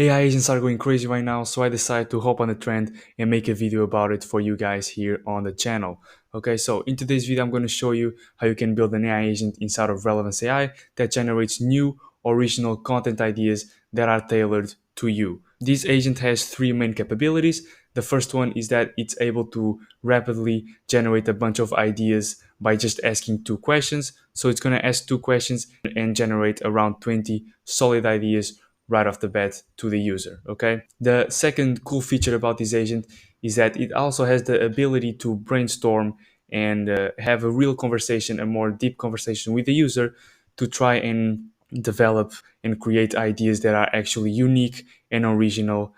AI agents are going crazy right now, so I decided to hop on the trend and make a video about it for you guys here on the channel. Okay, so in today's video, I'm going to show you how you can build an AI agent inside of Relevance AI that generates new original content ideas that are tailored to you. This agent has three main capabilities. The first one is that it's able to rapidly generate a bunch of ideas by just asking two questions. So it's going to ask two questions and generate around 20 solid ideas right off the bat to the user. Okay. The second cool feature about this agent is that it also has the ability to brainstorm and have a real conversation, a more deep conversation with the user to try and develop and create ideas that are actually unique and original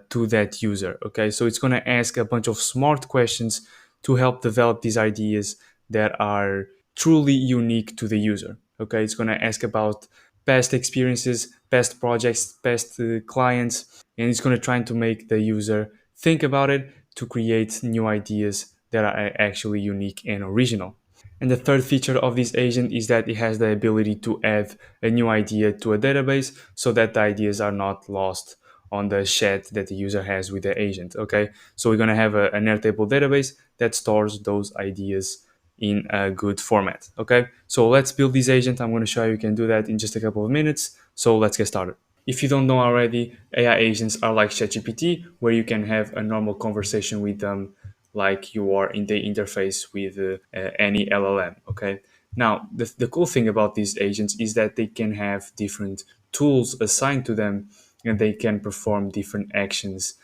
to that user. Okay, so it's going to ask a bunch of smart questions to help develop these ideas that are truly unique to the user. Okay, it's going to ask about past experiences, past projects, past clients, and it's going to try to make the user think about it to create new ideas that are actually unique and original. And the third feature of this agent is that it has the ability to add a new idea to a database so that the ideas are not lost on the chat that the user has with the agent. Okay, so we're going to have an Airtable database that stores those ideas in a good format. Okay, so let's build this agent. I'm going to show you can do that in just a couple of minutes. So let's get started. If you don't know already, AI agents are like ChatGPT, where you can have a normal conversation with them like you are in the interface with any LLM. Okay. Now, the cool thing about these agents is that they can have different tools assigned to them and they can perform different actions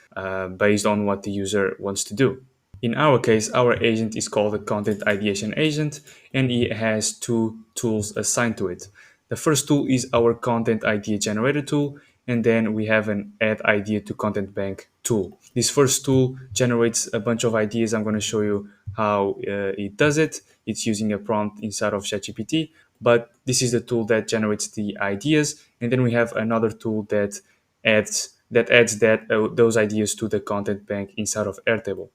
based on what the user wants to do. In our case, our agent is called a content ideation agent and it has two tools assigned to it. The first tool is our content idea generator tool, and then we have an add idea to content bank tool. This first tool generates a bunch of ideas. I'm going to show you how it does it. It's using a prompt inside of ChatGPT, but this is the tool that generates the ideas. And then we have another tool that adds those ideas to the content bank inside of Airtable.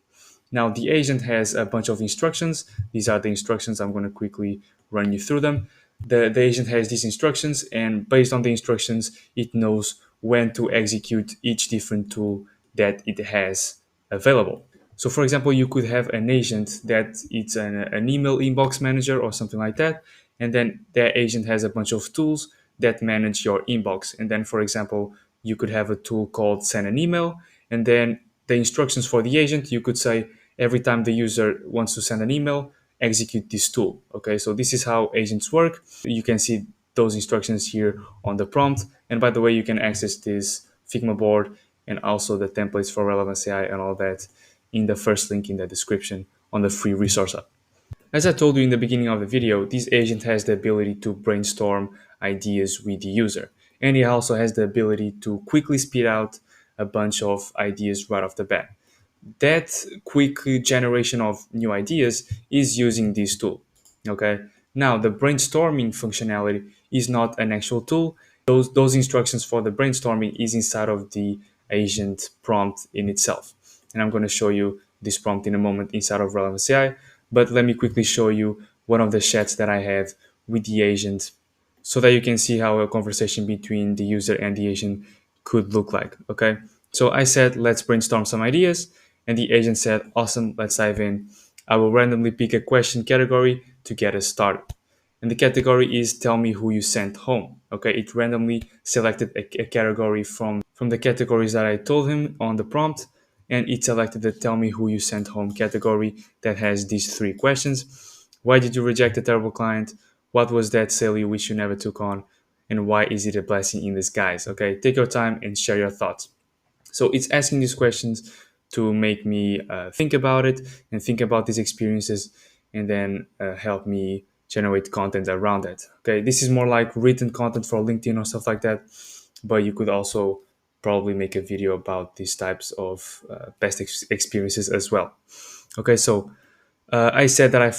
Now the agent has a bunch of instructions. These are the instructions. I'm going to quickly run you through them. The agent has these instructions, and based on the instructions, it knows when to execute each different tool that it has available. So for example, you could have an agent that it's an email inbox manager or something like that. And then that agent has a bunch of tools that manage your inbox. And then, for example, you could have a tool called send an email. And then the instructions for the agent, you could say every time the user wants to send an email, execute this tool. Okay, so this is how agents work. You can see those instructions here on the prompt. And by the way, you can access this Figma board and also the templates for Relevance AI and all that in the first link in the description on the free resource hub. As I told you in the beginning of the video, this agent has the ability to brainstorm ideas with the user. And it also has the ability to quickly spit out a bunch of ideas right off the bat. That quick generation of new ideas is using this tool. Okay. Now the brainstorming functionality is not an actual tool. Those instructions for the brainstorming is inside of the agent prompt in itself. And I'm going to show you this prompt in a moment inside of Relevance AI. But let me quickly show you one of the chats that I have with the agent so that you can see how a conversation between the user and the agent could look like. Okay. So I said, let's brainstorm some ideas. And the agent said, awesome, let's dive in. I will randomly pick a question category to get us started. And the category is tell me who you sent home. Okay, it randomly selected a category from the categories that I told him on the prompt. And it selected the tell me who you sent home category that has these three questions. Why did you reject a terrible client? What was that sale you wish you never took on? And why is it a blessing in disguise? Okay, take your time and share your thoughts. So it's asking these questions to make me think about it and think about these experiences and then help me generate content around that. Okay, this is more like written content for LinkedIn or stuff like that, but you could also probably make a video about these types of past experiences as well. Okay, so I said that I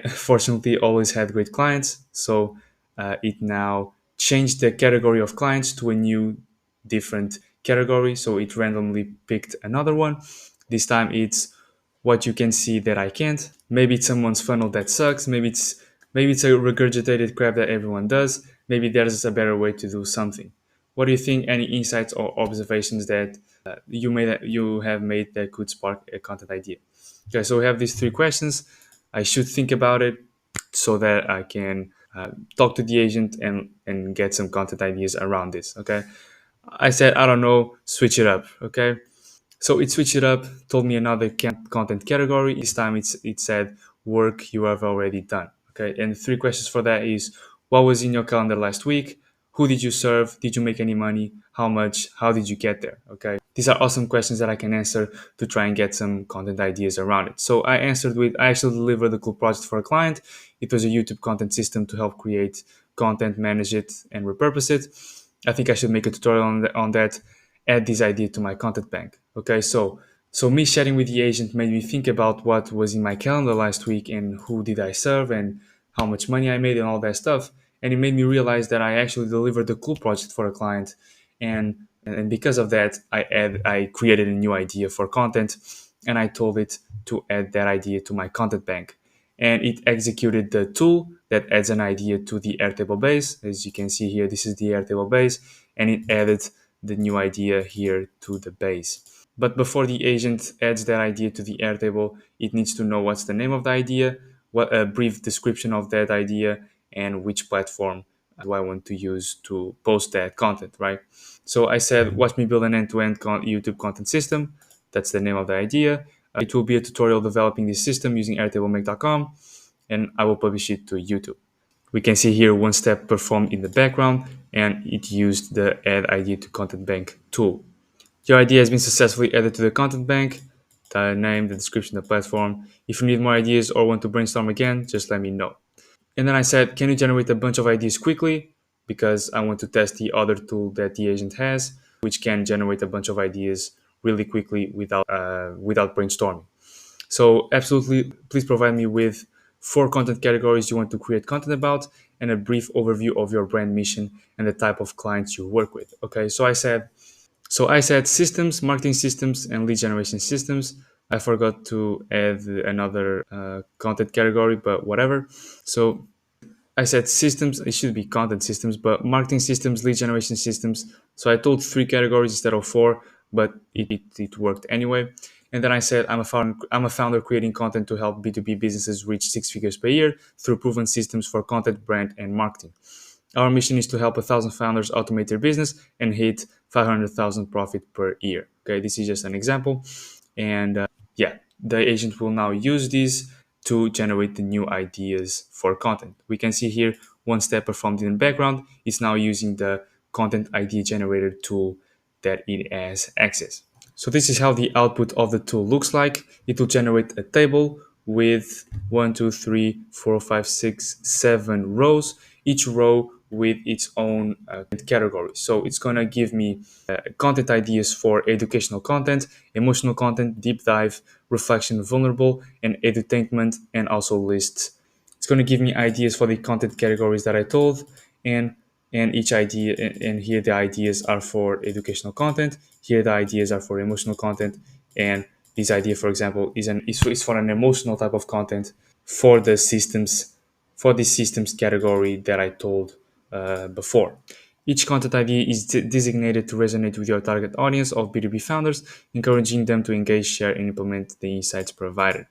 fortunately always had great clients, so it now changed the category of clients to a new, different category. So it randomly picked another one. This time it's what you can see that I can't. Maybe it's someone's funnel that sucks. Maybe it's a regurgitated crap that everyone does. Maybe there's a better way to do something. What do you think? Any insights or observations that you have made that could spark a content idea? Okay, so we have these three questions. I should think about it so that I can talk to the agent and get some content ideas around this. Okay, I said I don't know, switch it up. Okay, so it switched it up, told me another content category. This time it said work you have already done. Okay, and three questions for that is what was in your calendar last week? Who did you serve? Did you make any money? How much? How did you get there? Okay, these are awesome questions that I can answer to try and get some content ideas around it. So I actually delivered a cool project for a client. It was a YouTube content system to help create content, manage it, and repurpose it. I think I should make a tutorial on that, add this idea to my content bank. Okay, so me chatting with the agent made me think about what was in my calendar last week and who did I serve and how much money I made and all that stuff. And it made me realize that I actually delivered a cool project for a client, and because of that, I created a new idea for content, and I told it to add that idea to my content bank, and it executed the tool that adds an idea to the Airtable base. As you can see here, this is the Airtable base, and it added the new idea here to the base. But before the agent adds that idea to the Airtable, it needs to know what's the name of the idea, what a brief description of that idea, and which platform do I want to use to post that content, right? So I said, watch me build an end-to-end YouTube content system. That's the name of the idea. It will be a tutorial developing this system using airtablemac.com, and I will publish it to YouTube. We can see here one step performed in the background, and it used the add idea to content bank tool. Your idea has been successfully added to the content bank. The name, the description, the platform. If you need more ideas or want to brainstorm again, just let me know. And then I said, can you generate a bunch of ideas quickly? Because I want to test the other tool that the agent has, which can generate a bunch of ideas really quickly without brainstorming. So absolutely, please provide me with 4 content categories you want to create content about and a brief overview of your brand mission and the type of clients you work with. Okay, so I said systems, marketing systems, and lead generation systems. I forgot to add another content category, but whatever. So I said systems, it should be content systems, but marketing systems, lead generation systems. So I told 3 categories instead of 4, but it worked anyway. And then I said I'm a founder creating content to help B2B businesses reach 6 figures per year through proven systems for content, brand, and marketing. Our mission is to help 1,000 founders automate their business and hit 500,000 profit per year. Okay, this is just an example. And yeah, the agent will now use this to generate the new ideas for content. We can see here one step performed in the background is now using the content idea generator tool that it has access. So this is how the output of the tool looks like. It will generate a table with 1, 2, 3, 4, 5, 6, 7 rows, each row with its own category. So it's going to give me content ideas for educational content, emotional content, deep dive, reflection, vulnerable, and edutainment, and also lists. It's going to give me ideas for the content categories that I told, and each idea, and here the ideas are for educational content, here the ideas are for emotional content, and this idea, for example, is for an emotional type of content for the systems category that I told before. Each content idea is designated to resonate with your target audience of B2B founders, encouraging them to engage, share, and implement the insights provided.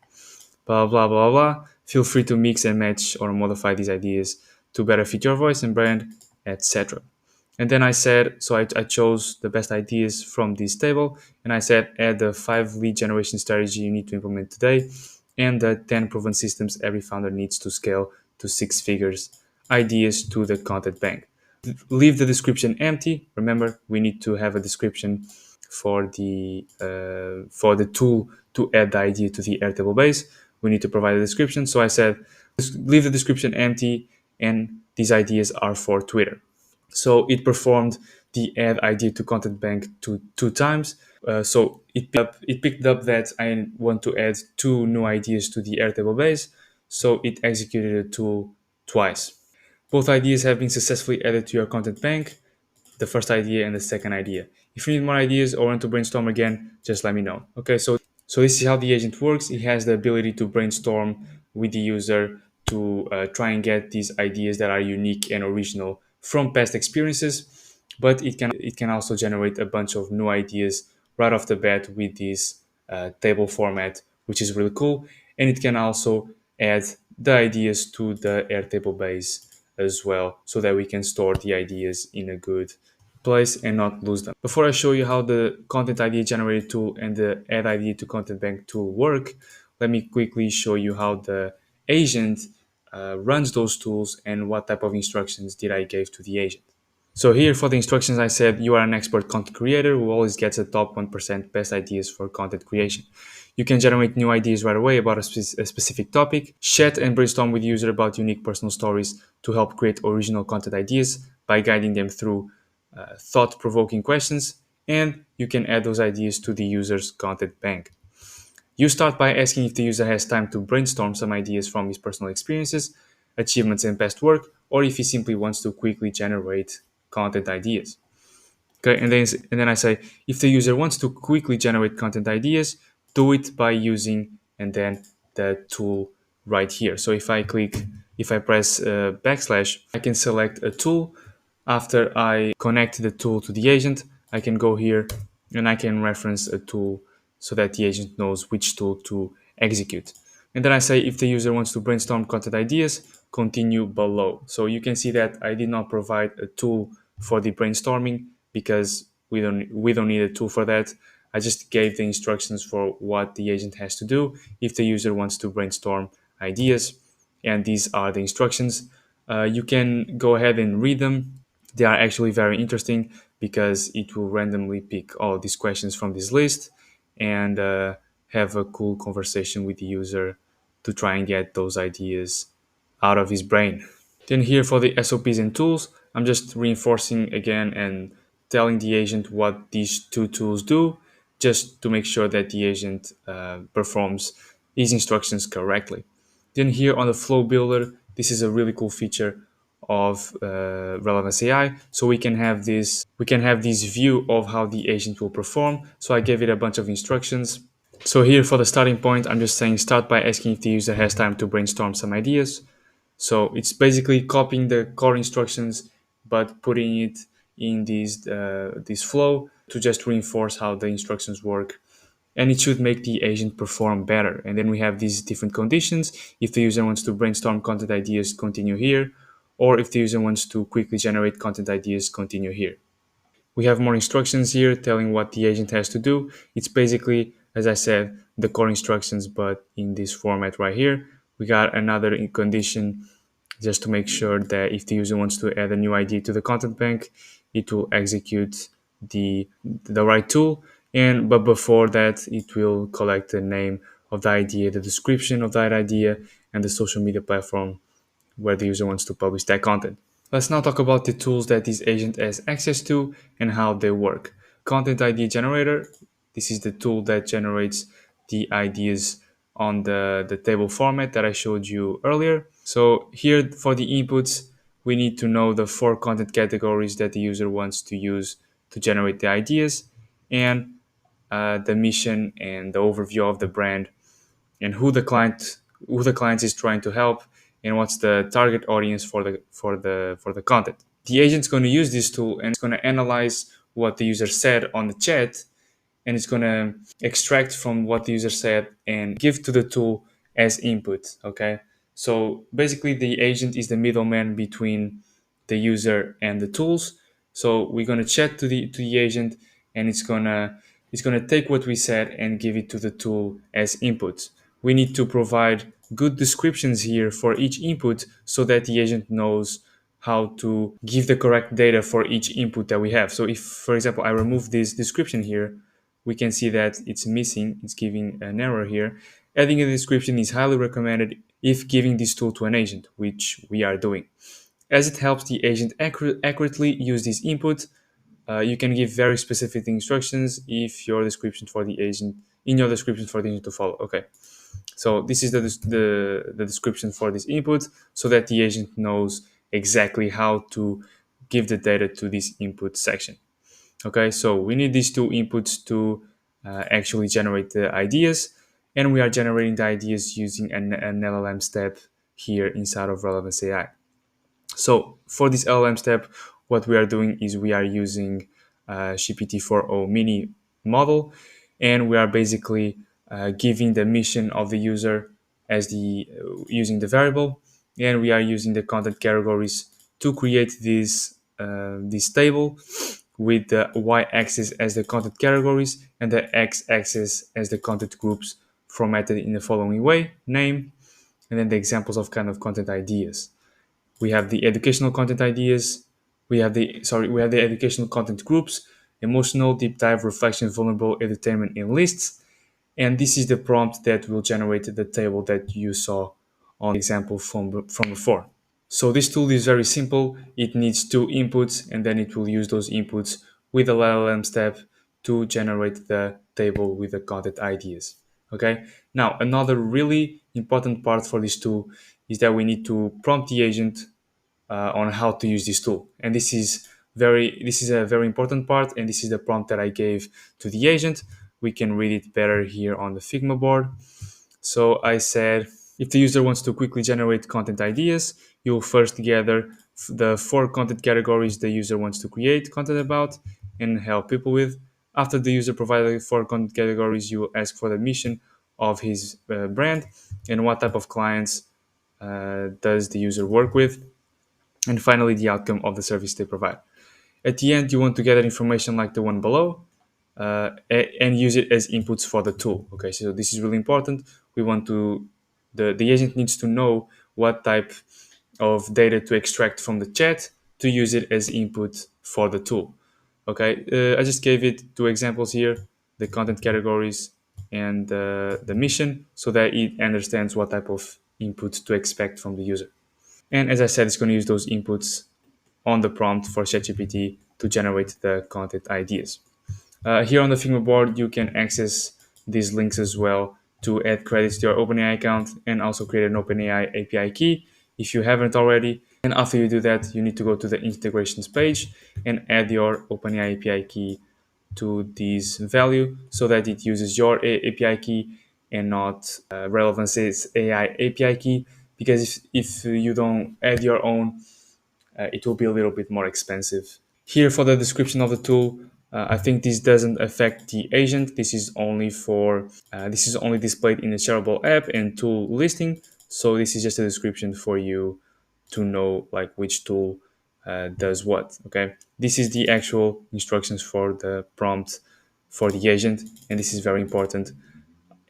Blah, blah, blah, blah. Feel free to mix and match or modify these ideas to better fit your voice and brand, etc. And then I said, so I chose the best ideas from this table, and I said, add the 5 lead generation strategy you need to implement today, and the 10 proven systems every founder needs to scale to 6 figures ideas to the content bank. Leave the description empty. Remember, we need to have a description for the tool to add the idea to the Airtable base. We need to provide a description. So I said, leave the description empty, and these ideas are for Twitter. So it performed the add idea to content bank two times. So it picked up that I want to add 2 new ideas to the Airtable base. So it executed a tool twice. Both ideas have been successfully added to your content bank, the first idea and the second idea. If you need more ideas or want to brainstorm again, just let me know. Okay, so this is how the agent works. It has the ability to brainstorm with the user to try and get these ideas that are unique and original from past experiences. but it can also generate a bunch of new ideas right off the bat with this table format, which is really cool. And it can also add the ideas to the Airtable base as well, so that we can store the ideas in a good place and not lose them. Before I show you how the content idea generator tool and the add idea to content bank tool work, let me quickly show you how the agent runs those tools and what type of instructions did I give to the agent. So here for the instructions, I said you are an expert content creator who always gets the top 1% best ideas for content creation. You can generate new ideas right away about a specific topic, chat and brainstorm with user about unique personal stories to help create original content ideas by guiding them through thought-provoking questions, and you can add those ideas to the user's content bank. You start by asking if the user has time to brainstorm some ideas from his personal experiences, achievements, and past work, or if he simply wants to quickly generate content ideas. Okay, and then I say if the user wants to quickly generate content ideas, do it by using and then the tool right here. So if I press backslash, I can select a tool. After I connect the tool to the agent, I can go here and I can reference a tool so that the agent knows which tool to execute. And then I say if the user wants to brainstorm content ideas, continue below. So you can see that I did not provide a tool for the brainstorming because we don't need a tool for that. I just gave the instructions for what the agent has to do if the user wants to brainstorm ideas. And these are the instructions. You can go ahead and read them. They are actually very interesting because it will randomly pick all these questions from this list and have a cool conversation with the user to try and get those ideas out of his brain. Then here for the SOPs and tools, I'm just reinforcing again and telling the agent what these two tools do, just to make sure that the agent performs these instructions correctly. Then here on the flow builder, this is a really cool feature of Relevance AI. So we can have this view of how the agent will perform. So I gave it a bunch of instructions. So here for the starting point, I'm just saying start by asking if the user has time to brainstorm some ideas. So it's basically copying the core instructions, but putting it in this flow to just reinforce how the instructions work. And it should make the agent perform better. And then we have these different conditions. If the user wants to brainstorm content ideas, continue here. Or if the user wants to quickly generate content ideas, continue here. We have more instructions here telling what the agent has to do. It's basically, as I said, the core instructions, but in this format right here. We got another condition just to make sure that if the user wants to add a new ID to the content bank, it will execute the right tool. But before that, it will collect the name of the idea, the description of that idea, and the social media platform where the user wants to publish that content. Let's now talk about the tools that this agent has access to and how they work. Content ID generator. This is the tool that generates the ideas on the table format that I showed you earlier. So here for the inputs, we need to know the 4 content categories that the user wants to use to generate the ideas, and the mission and the overview of the brand, and who the client is trying to help, and what's the target audience for the content. The agent's going to use this tool and it's going to analyze what the user said on the chat, and it's going to extract from what the user said and give to the tool as input. Okay, so basically the agent is the middleman between the user and the tools. So we're going to chat to the agent, and it's gonna take what we said and give it to the tool as input. We need to provide good descriptions here for each input so that the agent knows how to give the correct data for each input that we have. So if, for example, I remove this description here, we can see that it's missing, it's giving an error here. Adding a description is highly recommended if giving this tool to an agent, which we are doing, as it helps the agent accurately use this input. You can give very specific instructions if your description for the agent in your description for the agent to follow. Okay, so this is the description for this input, so that the agent knows exactly how to give the data to this input section. Okay, so we need these 2 inputs to actually generate the ideas, and we are generating the ideas using an LLM step here inside of Relevance AI. So for this LLM step, what we are doing is we are using GPT-4o mini model, and we are basically giving the mission of the user as the using the variable, and we are using the content categories to create this table with the y-axis as the content categories and the x-axis as the content groups, formatted in the following way: name, and then the examples of kind of content ideas. We have the educational content ideas. We have the educational content groups: emotional, deep dive, reflection, vulnerable, entertainment, and lists. And this is the prompt that will generate the table that you saw on the example from before. So this tool is very simple. It needs two inputs, and then it will use those inputs with the LLM step to generate the table with the content ideas. Okay. Now, another really important part for this tool is that we need to prompt the agent on how to use this tool. And this is a very important part, and this is the prompt that I gave to the agent. We can read it better here on the Figma board. So I said, if the user wants to quickly generate content ideas, you'll first gather the 4 content categories the user wants to create content about and help people with. After the user provided 4 content categories, you will ask for the mission of his brand and what type of clients does the user work with, and finally the outcome of the service they provide. At the end, you want to gather information like the one below, and use it as inputs for the tool. Okay, so this is really important. We want to the agent needs to know what type of data to extract from the chat to use it as input for the tool. Okay, I just gave it 2 examples here: the content categories and the mission, so that it understands what type of input to expect from the user. And as I said, it's going to use those inputs on the prompt for ChatGPT to generate the content ideas. Here on the Figma board, you can access these links as well to add credits to your OpenAI account and also create an OpenAI API key if you haven't already. And after you do that, you need to go to the integrations page and add your OpenAI API key to this value so that it uses your API key and not Relevance AI API key. Because if you don't add your own, it will be a little bit more expensive. Here for the description of the tool, I think this doesn't affect the agent. This is only displayed in the shareable app and tool listing. So this is just a description for you to know like which tool does what. Okay, this is the actual instructions for the prompt for the agent, and this is very important.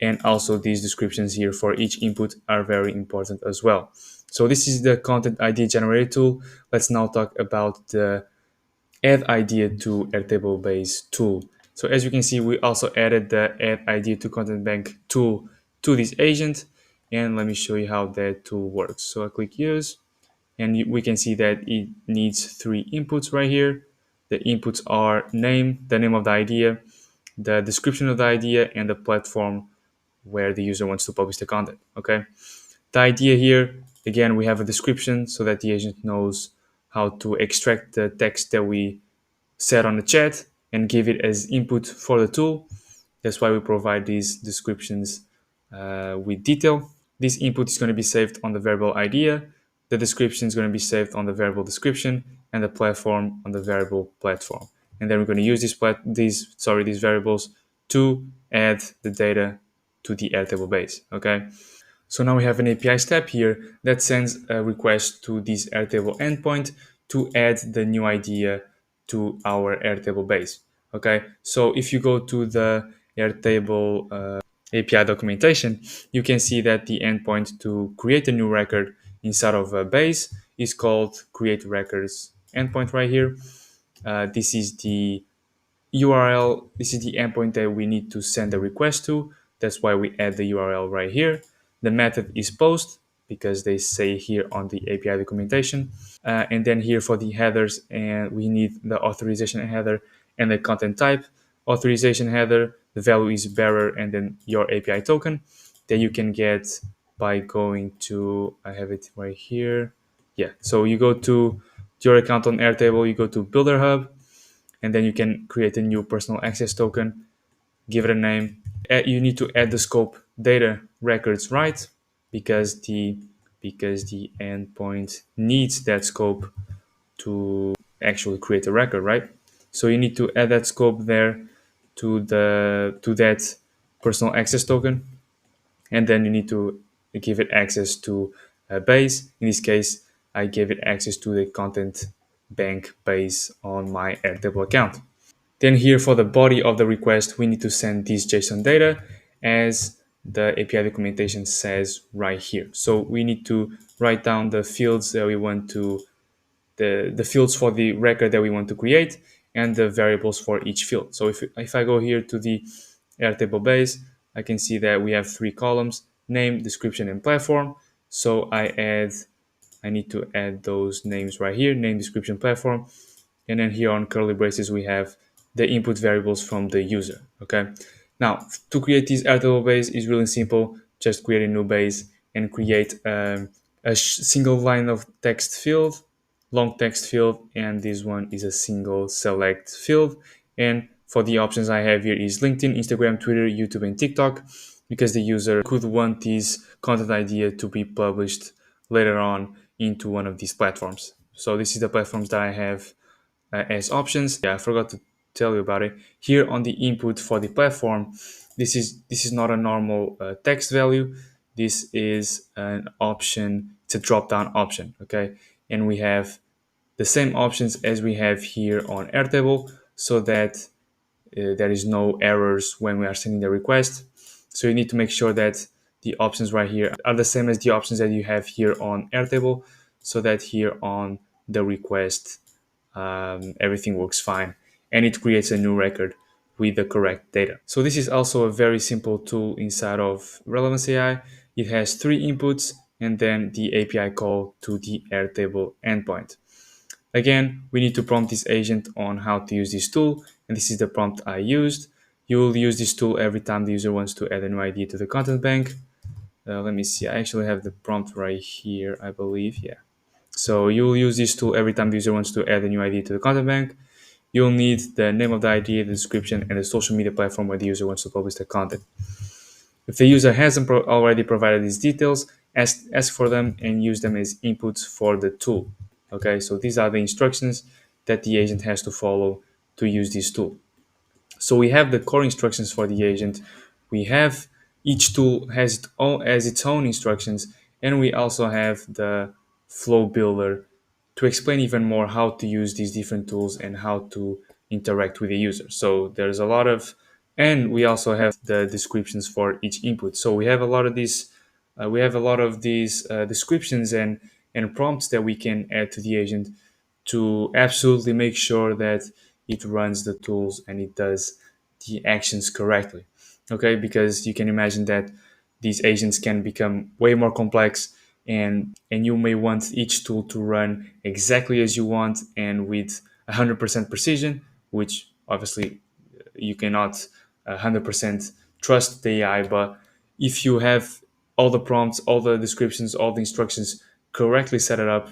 And also these descriptions here for each input are very important as well. So this is the content idea generator tool. Let's now talk about the add idea to Airtable base tool. So as you can see, we also added the add idea to content bank tool to this agent. And let me show you how that tool works. So I click use, and we can see that it needs 3 inputs right here. The inputs are name, the name of the idea, the description of the idea, and the platform where the user wants to publish the content. Okay. The idea here, again, we have a description so that the agent knows how to extract the text that we set on the chat and give it as input for the tool. That's why we provide these descriptions with detail. This input is going to be saved on the variable idea. The description is going to be saved on the variable description, and the platform on the variable platform. And then we're going to use these variables to add the data to the Airtable base. Okay. So now we have an API step here that sends a request to this Airtable endpoint to add the new idea to our Airtable base. Okay, so if you go to the Airtable API documentation, you can see that the endpoint to create a new record inside of a base is called create records endpoint right here. This is the URL. This is the endpoint that we need to send a request to. That's why we add the URL right here. The method is post because they say here on the API documentation. And then here for the headers, and we need the authorization header and the content type. Authorization header, the value is bearer and then your API token that you can get by going to, I have it right here. Yeah, so you go to your account on Airtable, you go to Builder Hub, and then you can create a new personal access token, give it a name. You need to add the scope data records right because the endpoint needs that scope to actually create a record, right? So you need to add that scope there to that personal access token, and then you need to give it access to a base. In this case, I gave it access to the content bank base on my Airtable account. Then here for the body of the request, we need to send this JSON data as the API documentation says right here. So we need to write down the fields that we want to, the fields for the record that we want to create and the variables for each field. So if I go here to the Airtable base, I can see that we have three columns: name, description, and platform. So I need to add those names right here: name, description, platform. And then here on curly braces, we have the input variables from the user. Okay. Now, to create this Airtable base is really simple. Just create a new base and create a single line of text field, long text field, and this one is a single select field. And for the options I have here is LinkedIn, Instagram, Twitter, YouTube, and TikTok, because the user could want this content idea to be published later on into one of these platforms. So this is the platforms that I have as options. Yeah, I forgot to tell you about it. Here on the input for the platform, this is not a normal text value. This is an option. It's a drop-down option. Okay, and we have the same options as we have here on Airtable, so that there is no errors when we are sending the request. So you need to make sure that the options right here are the same as the options that you have here on Airtable, so that here on the request everything works fine and it creates a new record with the correct data. So this is also a very simple tool inside of Relevance AI. It has three inputs and then the API call to the Airtable endpoint. Again, we need to prompt this agent on how to use this tool, and this is the prompt I used. You will use this tool every time the user wants to add a new ID to the content bank. Let me see, I actually have the prompt right here, I believe, yeah. So you'll use this tool every time the user wants to add a new ID to the content bank. You'll need the name of the ID, the description, and the social media platform where the user wants to publish the content. If the user hasn't already provided these details, ask for them and use them as inputs for the tool. Okay, so these are the instructions that the agent has to follow to use this tool. So we have the core instructions for the agent. We have each tool has its own instructions, and we also have the flow builder to explain even more how to use these different tools and how to interact with the user. So there's a lot of, and we also have the descriptions for each input. So we have a lot of these, descriptions and prompts that we can add to the agent to absolutely make sure that it runs the tools and it does the actions correctly. Okay, because you can imagine that these agents can become way more complex, and you may want each tool to run exactly as you want and with 100% precision, which obviously you cannot 100% trust the AI. But if you have all the prompts, all the descriptions, all the instructions correctly set it up,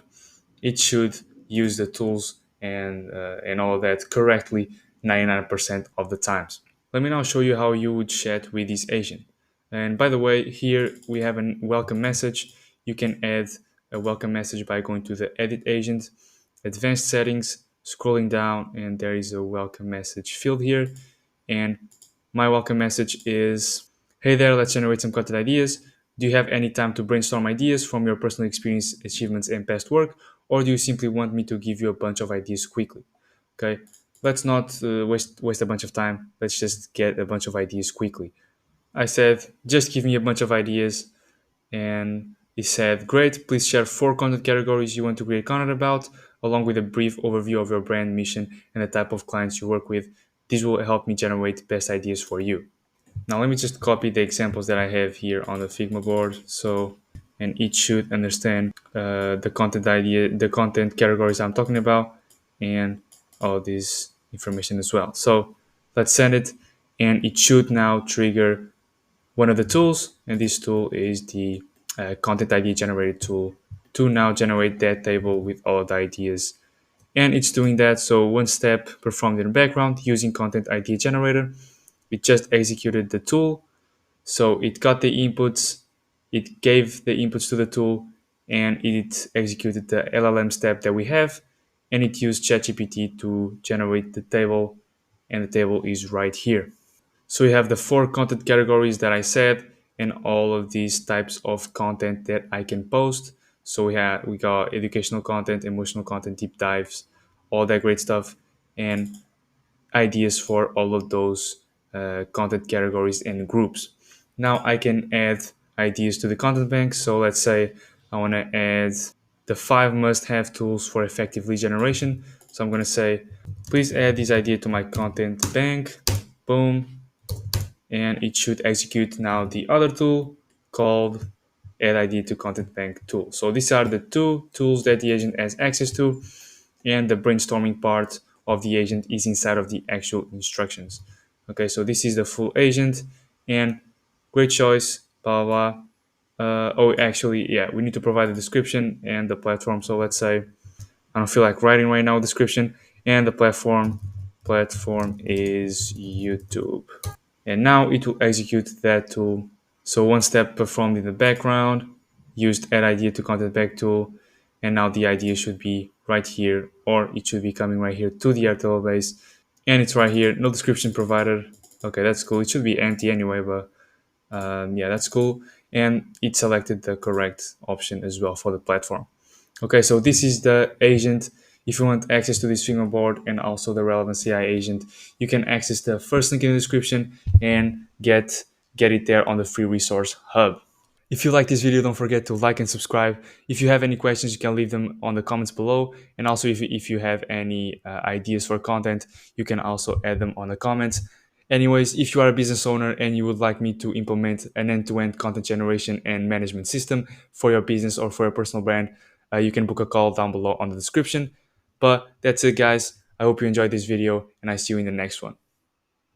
it should use the tools and all of that correctly 99% of the times. Let me now show you how you would chat with this agent. And by the way, here we have a welcome message. You can add a welcome message by going to the edit agent, advanced settings, scrolling down, and there is a welcome message field here. And my welcome message is, hey there, let's generate some content ideas. Do you have any time to brainstorm ideas from your personal experience, achievements, and past work? Or do you simply want me to give you a bunch of ideas quickly? Okay, let's not waste a bunch of time. Let's just get a bunch of ideas quickly. I said, just give me a bunch of ideas. And he said, great, please share 4 content categories you want to create content about, along with a brief overview of your brand mission and the type of clients you work with. This will help me generate best ideas for you. Now let me just copy the examples that I have here on the Figma board. So, and each should understand the content idea, the content categories I'm talking about, and all this information as well. So let's send it, and it should now trigger one of the tools, and this tool is the content ID generator tool to now generate that table with all the ideas. And it's doing that. So one step performed in the background using content ID generator. It just executed the tool. So it got the inputs, it gave the inputs to the tool, and it executed the LLM step that we have. and it used ChatGPT to generate the table, and the table is right here. So we have the 4 content categories that I said, and all of these types of content that I can post. So we got educational content, emotional content, deep dives, all that great stuff, and ideas for all of those content categories and groups. Now I can add ideas to the content bank. So let's say I want to add the 5 must-have tools for effective lead generation. So I'm going to say, please add this idea to my content bank. Boom, and it should execute now the other tool called add ID to content bank tool. So these are the 2 tools that the agent has access to, and the brainstorming part of the agent is inside of the actual instructions. Okay, so this is the full agent, and great choice, blah blah. Oh, actually, yeah, we need to provide the description and the platform. So let's say I don't feel like writing right now a description, and the platform is YouTube, and now it will execute that tool. So one step performed in the background, used add idea to content back tool, and now the idea should be right here, or it should be coming right here to the Airtable base, and it's right here. No description provided. Okay, that's cool. It should be empty anyway, but yeah, that's cool. And it selected the correct option as well for the platform. Okay, so this is the agent. If you want access to this Figma board and also the Relevance AI agent, you can access the first link in the description and get it there on the free resource hub. If you like this video, don't forget to like and subscribe. If you have any questions, you can leave them on the comments below. And also, if you have any ideas for content, you can also add them on the comments. Anyways, if you are a business owner and you would like me to implement an end-to-end content generation and management system for your business or for your personal brand, you can book a call down below on the description. But that's it, guys. I hope you enjoyed this video, and I see you in the next one.